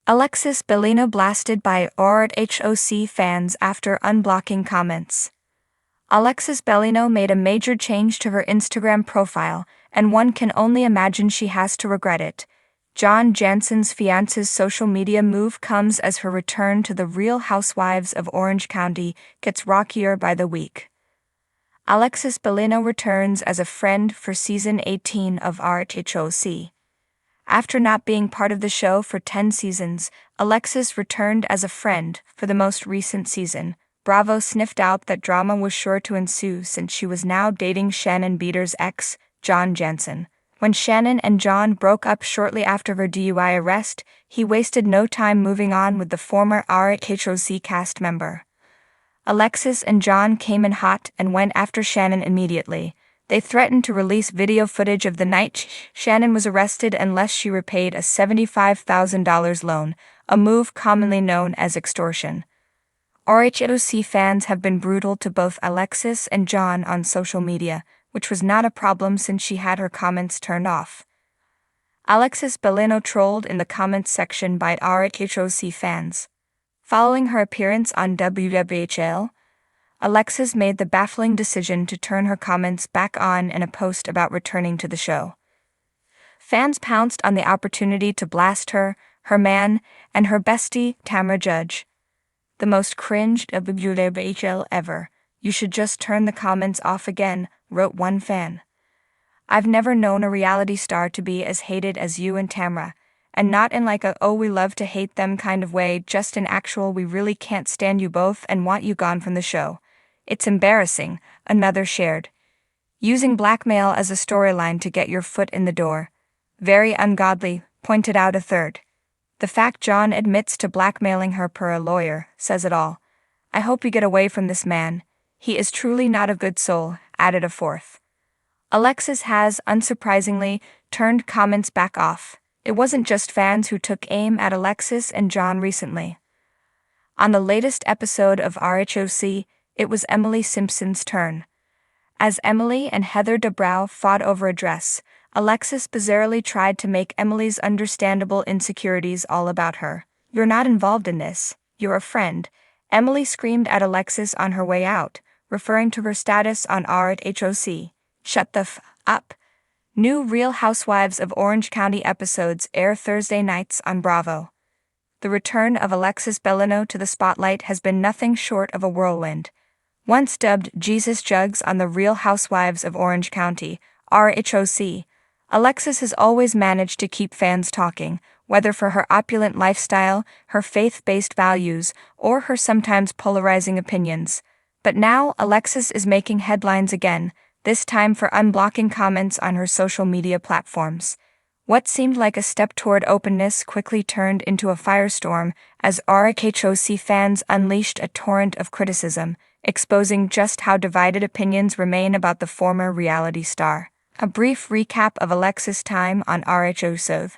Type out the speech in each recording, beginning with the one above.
Alexis Bellino blasted by RHOC fans after unblocking comments. Alexis Bellino made a major change to her Instagram profile, and one can only imagine she has to regret it. John Jansen's fiance's social media move comes as her return to the Real Housewives of Orange County gets rockier by the week. Alexis Bellino returns as a friend for season 18 of RHOC. After not being part of the show for 10 seasons, Alexis returned as a friend for the most recent season. Bravo sniffed out that drama was sure to ensue since she was now dating Shannon Beater's ex, John Jansen. When Shannon and John broke up shortly after her DUI arrest, he wasted no time moving on with the former RHOC cast member. Alexis and John came in hot and went after Shannon immediately. They threatened to release video footage of the night Shannon was arrested unless she repaid a $75,000 loan, a move commonly known as extortion. RHOC fans have been brutal to both Alexis and John on social media, which was not a problem since she had her comments turned off. Alexis Bellino trolled in the comments section by RHOC fans. Following her appearance on WWHL, Alexis made the baffling decision to turn her comments back on in a post about returning to the show. Fans pounced on the opportunity to blast her, her man, and her bestie, Tamra Judge. The most cringed WWHL ever. You should just turn the comments off again, wrote one fan. I've never known a reality star to be as hated as you and Tamra, and not in like a oh we love to hate them kind of way, just in actual we really can't stand you both and want you gone from the show. It's embarrassing, another shared. Using blackmail as a storyline to get your foot in the door. Very ungodly, pointed out a third. The fact John admits to blackmailing her per a lawyer says it all. I hope you get away from this man. He is truly not a good soul, added a fourth. Alexis has, unsurprisingly, turned comments back off. It wasn't just fans who took aim at Alexis and John recently. On the latest episode of RHOC, it was Emily Simpson's turn. As Emily and Heather Dubrow fought over a dress, Alexis bizarrely tried to make Emily's understandable insecurities all about her. You're not involved in this, you're a friend, Emily screamed at Alexis on her way out, referring to her status on RHOC. Shut the f up. New Real Housewives of Orange County episodes air Thursday nights on Bravo. The return of Alexis Bellino to the spotlight has been nothing short of a whirlwind. Once dubbed Jesus Jugs on the Real Housewives of Orange County, RHOC, Alexis has always managed to keep fans talking, whether for her opulent lifestyle, her faith-based values, or her sometimes polarizing opinions. But now Alexis is making headlines again, this time for unblocking comments on her social media platforms. What seemed like a step toward openness quickly turned into a firestorm as RHOC fans unleashed a torrent of criticism, exposing just how divided opinions remain about the former reality star. A brief recap of Alexis' time on RHOC.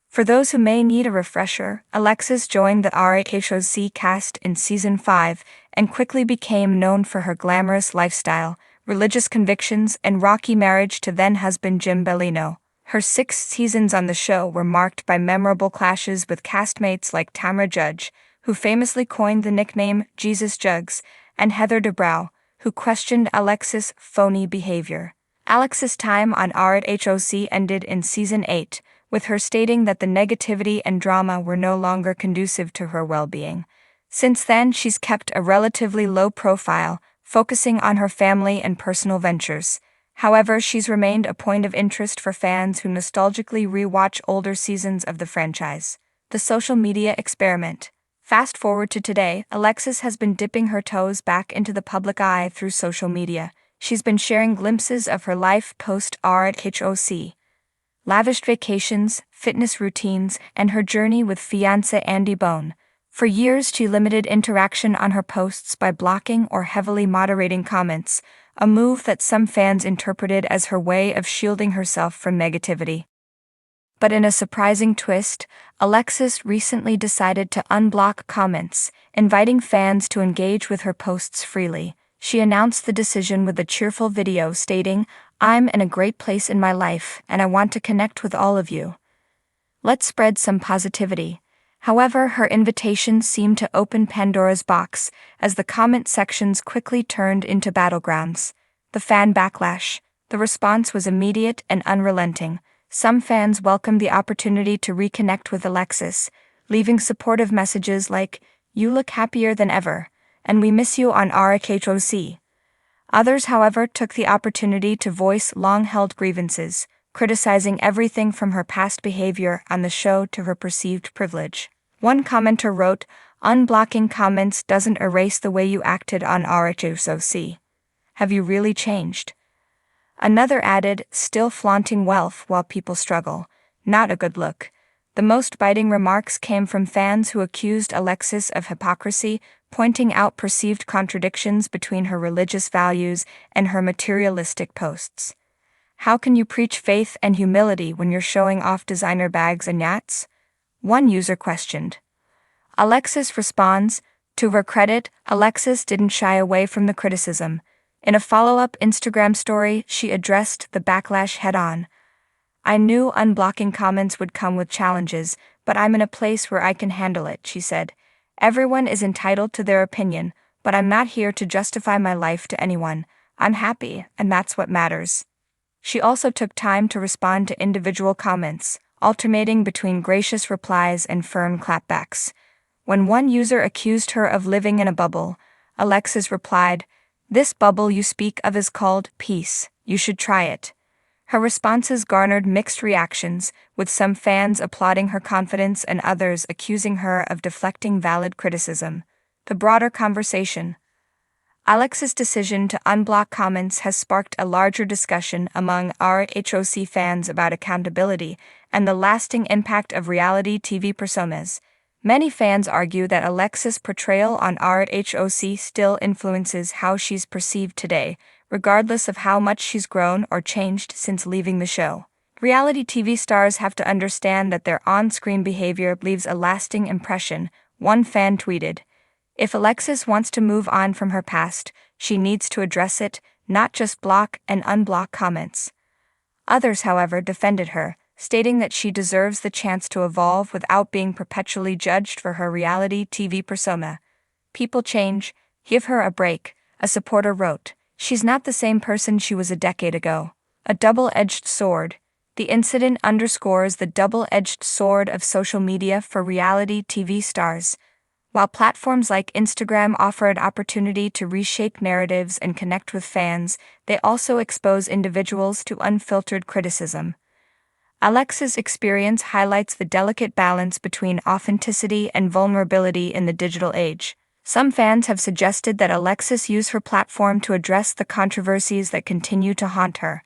For those who may need a refresher, Alexis joined the RHOC cast in Season 5 and quickly became known for her glamorous lifestyle, religious convictions, and rocky marriage to then-husband Jim Bellino. Her 6 seasons on the show were marked by memorable clashes with castmates like Tamra Judge, who famously coined the nickname Jesus Jugs, and Heather Dubrow, who questioned Alexis' phony behavior. Alexis' time on RHOC ended in Season 8, with her stating that the negativity and drama were no longer conducive to her well-being. Since then, she's kept a relatively low profile, focusing on her family and personal ventures. However, she's remained a point of interest for fans who nostalgically rewatch older seasons of the franchise. The social media experiment. Fast forward to today, Alexis has been dipping her toes back into the public eye through social media. She's been sharing glimpses of her life post-RHOC. Lavish vacations, fitness routines, and her journey with fiancé Andy Bone. For years, she limited interaction on her posts by blocking or heavily moderating comments, a move that some fans interpreted as her way of shielding herself from negativity. But in a surprising twist, Alexis recently decided to unblock comments, inviting fans to engage with her posts freely. She announced the decision with a cheerful video stating, "I'm in a great place in my life and I want to connect with all of you. Let's spread some positivity. However, her invitation seemed to open Pandora's box, as the comment sections quickly turned into battlegrounds. The fan backlash. The response was immediate and unrelenting. Some fans welcomed the opportunity to reconnect with Alexis, leaving supportive messages like, "You look happier than ever," and "We miss you on RHOC." Others, however, took the opportunity to voice long-held grievances, criticizing everything from her past behavior on the show to her perceived privilege. One commenter wrote, "Unblocking comments doesn't erase the way you acted on RHOC. Have you really changed?" Another added, "Still flaunting wealth while people struggle. Not a good look." The most biting remarks came from fans who accused Alexis of hypocrisy, pointing out perceived contradictions between her religious values and her materialistic posts. "How can you preach faith and humility when you're showing off designer bags and yachts?" one user questioned. Alexis responds, to her credit, Alexis didn't shy away from the criticism. In a follow-up Instagram story, she addressed the backlash head-on. "I knew unblocking comments would come with challenges, but I'm in a place where I can handle it," she said. "Everyone is entitled to their opinion, but I'm not here to justify my life to anyone. I'm happy, and that's what matters." She also took time to respond to individual comments, alternating between gracious replies and firm clapbacks. When one user accused her of living in a bubble, Alexis replied, "This bubble you speak of is called peace. You should try it." Her responses garnered mixed reactions, with some fans applauding her confidence and others accusing her of deflecting valid criticism. The broader conversation. Alexis' decision to unblock comments has sparked a larger discussion among RHOC fans about accountability and the lasting impact of reality TV personas. Many fans argue that Alexis' portrayal on RHOC still influences how she's perceived today, regardless of how much she's grown or changed since leaving the show. Reality TV stars have to understand that their on-screen behavior leaves a lasting impression, one fan tweeted. If Alexis wants to move on from her past, she needs to address it, not just block and unblock comments. Others, however, defended her, stating that she deserves the chance to evolve without being perpetually judged for her reality TV persona. "People change, give her a break," a supporter wrote. "She's not the same person she was a decade ago." A double-edged sword. The incident underscores the double-edged sword of social media for reality TV stars. While platforms like Instagram offer an opportunity to reshape narratives and connect with fans, they also expose individuals to unfiltered criticism. Alexis' experience highlights the delicate balance between authenticity and vulnerability in the digital age. Some fans have suggested that Alexis use her platform to address the controversies that continue to haunt her.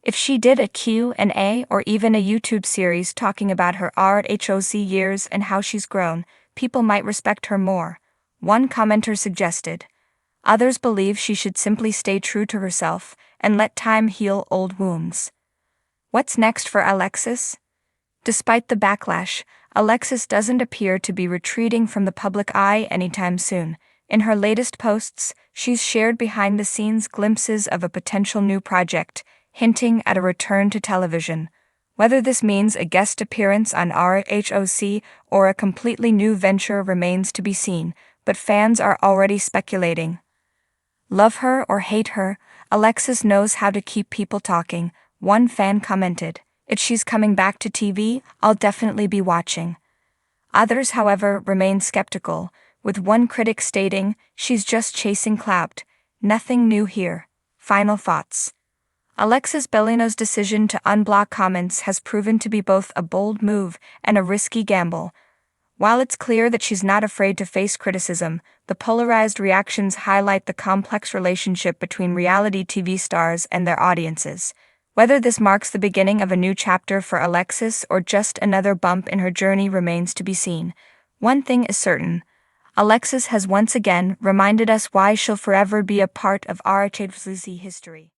If she did a Q&A or even a YouTube series talking about her RHOC years and how she's grown, people might respect her more, one commenter suggested. Others believe she should simply stay true to herself and let time heal old wounds. What's next for Alexis? Despite the backlash, Alexis doesn't appear to be retreating from the public eye anytime soon. In her latest posts, she's shared behind-the-scenes glimpses of a potential new project, hinting at a return to television. Whether this means a guest appearance on RHOC or a completely new venture remains to be seen, but fans are already speculating. Love her or hate her, Alexis knows how to keep people talking, one fan commented. "If she's coming back to TV, I'll definitely be watching." Others, however, remain skeptical, with one critic stating, "She's just chasing clout. Nothing new here." Final thoughts. Alexis Bellino's decision to unblock comments has proven to be both a bold move and a risky gamble. While it's clear that she's not afraid to face criticism, the polarized reactions highlight the complex relationship between reality TV stars and their audiences. Whether this marks the beginning of a new chapter for Alexis or just another bump in her journey remains to be seen. One thing is certain. Alexis has once again reminded us why she'll forever be a part of RHOC history.